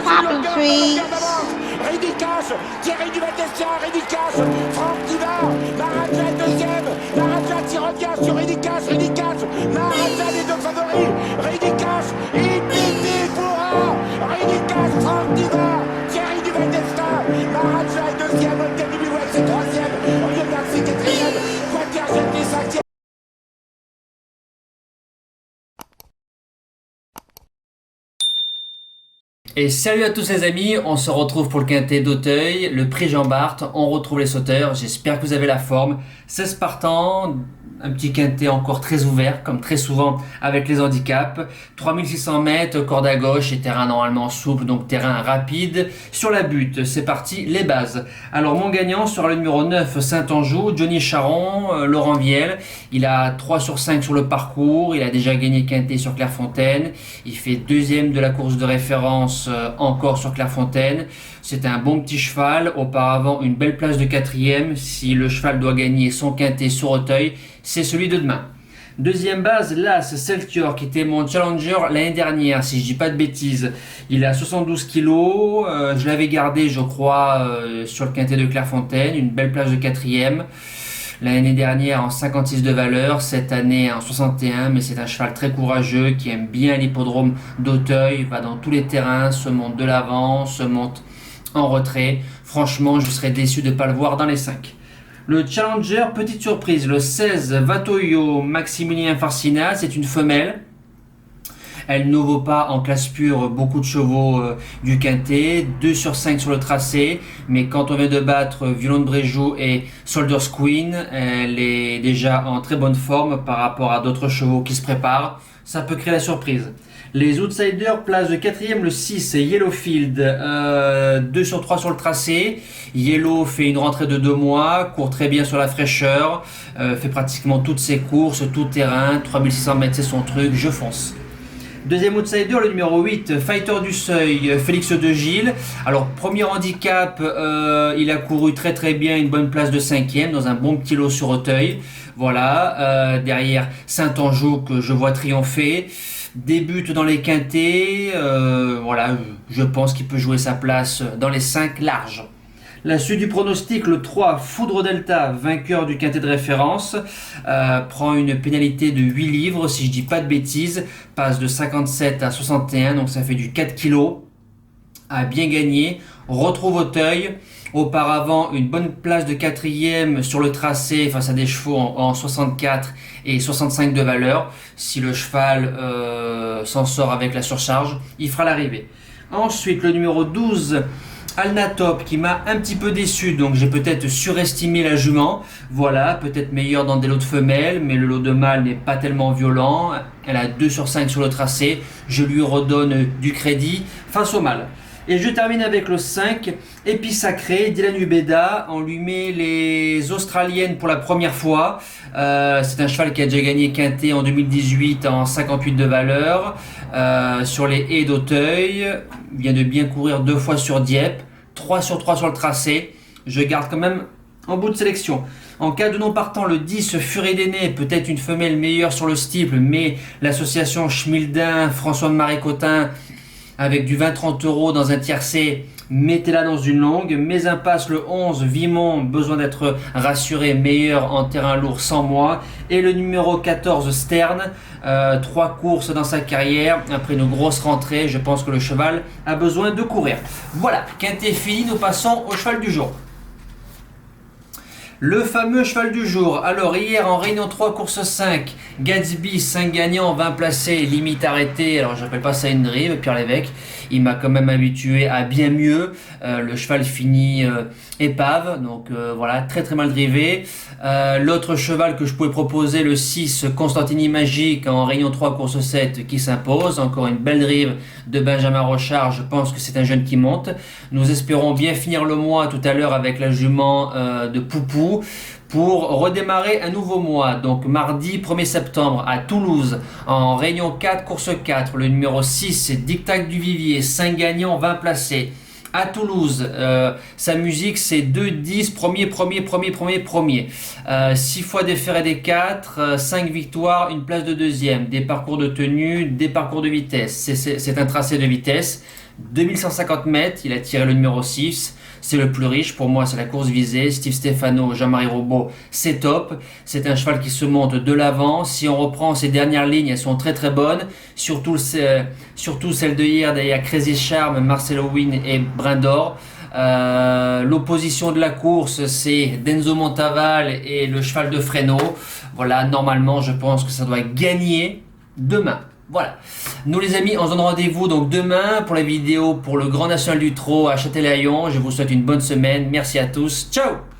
Popping trees. Ridicache, Thierry Duval-Destia, Ridicache, Franck Diva, Maharaja deuxième, Maharaja qui revient sur Ridicache, Maharaja les deux favoris, Ridicache, Infinity Foura, Ridicache, Franck Diva, Thierry Duval-Destia, Maharaja est deuxième, Olga Bilouet c'est troisième, Olivier Garcia quatrième, Quater Jetty cinquième. Et salut à tous les amis, on se retrouve pour le quintet d'Auteuil, le prix Jean-Bart, on retrouve les sauteurs, j'espère que vous avez la forme. 16 partants, un petit quintet encore très ouvert, comme très souvent avec les handicaps. 3600 mètres, corde à gauche et terrain normalement souple, donc terrain rapide. Sur la butte, c'est parti, les bases. Alors mon gagnant sera le numéro 9, Saint-Anjou, Johnny Charon, Laurent Viel. Il a 3 sur 5 sur le parcours, il a déjà gagné quintet sur Clairefontaine. Il fait deuxième de la course de référence encore sur Clairefontaine. C'est un bon petit cheval, auparavant une belle place de quatrième. Si le cheval doit gagner son quintet sur Auteuil, c'est celui de demain. Deuxième base, l'As Celtior, qui était mon challenger l'année dernière, si je dis pas de bêtises. Il a 72 kilos, je l'avais gardé, je crois, sur le quintet de Clairefontaine, une belle place de quatrième. L'année dernière en 56 de valeur, cette année en 61, mais c'est un cheval très courageux qui aime bien l'hippodrome d'Auteuil, va dans tous les terrains, se monte de l'avant, se monte en retrait. Franchement, je serais déçu de ne pas le voir dans les 5. Le challenger, petite surprise, le 16 Vatoyo Maximilien Farcina, c'est une femelle. Elle ne vaut pas en classe pure beaucoup de chevaux du quintet, 2 sur 5 sur le tracé, mais quand on vient de battre Violon de Bréjou et Soldiers Queen, elle est déjà en très bonne forme par rapport à d'autres chevaux qui se préparent, ça peut créer la surprise. Les outsiders, place de 4ème, le 6, Yellowfield, 2 sur 3 sur le tracé. Yellow fait une rentrée de 2 mois, court très bien sur la fraîcheur, fait pratiquement toutes ses courses, tout terrain, 3600 mètres c'est son truc, je fonce. Deuxième outsider, le numéro 8, Fighter du Seuil, Félix de Gilles. Alors, premier handicap, il a couru très très bien, une bonne place de 5ème dans un bon petit lot sur Auteuil. Voilà, derrière Saint-Anjou que je vois triompher. Débute dans les quintets, voilà, je pense qu'il peut jouer sa place dans les 5 larges. La suite du pronostic, le 3, Foudre Delta, vainqueur du quintet de référence, prend une pénalité de 8 livres, si je dis pas de bêtises, passe de 57 à 61, donc ça fait du 4 kg, a bien gagné, retrouve Auteuil, auparavant une bonne place de 4ème sur le tracé face à des chevaux en 64 et 65 de valeur. Si le cheval s'en sort avec la surcharge, il fera l'arrivée. Ensuite, le numéro 12, Alnatop, qui m'a un petit peu déçu, donc j'ai peut-être surestimé la jument. Voilà, peut-être meilleure dans des lots de femelles, mais le lot de mâles n'est pas tellement violent. Elle a 2 sur 5 sur le tracé. Je lui redonne du crédit face au mâle. Et je termine avec le 5, Épicacré, Dylan Ubeda. On lui met les Australiennes pour la première fois. C'est un cheval qui a déjà gagné quintet en 2018 en 58 de valeur. Sur les haies d'Auteuil. Il vient de bien courir 2 fois sur Dieppe. 3 sur 3 sur le tracé. Je garde quand même en bout de sélection. En cas de non partant, le 10, Furie des Nez, peut-être une femelle meilleure sur le steeple, mais l'association Schmildin, François de Marécotin, avec du 20-30 € dans un tiercé, mettez-la dans une longue. Mes impasses, le 11, Vimon, besoin d'être rassuré, meilleur en terrain lourd sans moi. Et le numéro 14, Stern, 3 courses dans sa carrière. Après une grosse rentrée, je pense que le cheval a besoin de courir. Voilà, quintet fini, nous passons au cheval du jour. Le fameux cheval du jour. Alors hier en réunion 3 course 5, Gatsby 5 gagnants, 20 placés, limite arrêtée. Alors j'appelle pas ça une drive, Pierre Lévesque, il m'a quand même habitué à bien mieux. Le cheval finit épave, donc voilà, très très mal drivé. L'autre cheval que je pouvais proposer, le 6, Constantini Magique en réunion 3 course 7 qui s'impose. Encore une belle drive de Benjamin Rochard, je pense que c'est un jeune qui monte. Nous espérons bien finir le mois tout à l'heure avec la jument de Poupou pour redémarrer un nouveau mois. Donc mardi 1er septembre à Toulouse en réunion 4 course 4, le numéro 6 Dictac du Vivier, 5 gagnants, 20 placés. à Toulouse. Sa musique c'est 2-10, premier. 6 fois des fers et des 4, 5 victoires, une place de deuxième, des parcours de tenue, des parcours de vitesse. C'est un tracé de vitesse. 2150 mètres, il a tiré le numéro 6. C'est le plus riche, pour moi c'est la course visée. Steve Stefano, Jean-Marie Robot, c'est top. C'est un cheval qui se monte de l'avant. Si on reprend ses dernières lignes, elles sont très très bonnes. Surtout celle de hier, derrière Crazy Charm, Marcelo Win et Brindor. L'opposition de la course, c'est Denzo Montaval et le cheval de Fresno. Voilà, normalement je pense que ça doit gagner demain. Voilà. Nous les amis, on se donne rendez-vous donc demain pour la vidéo pour le Grand National du Trot à Châtelaillon. Je vous souhaite une bonne semaine. Merci à tous. Ciao!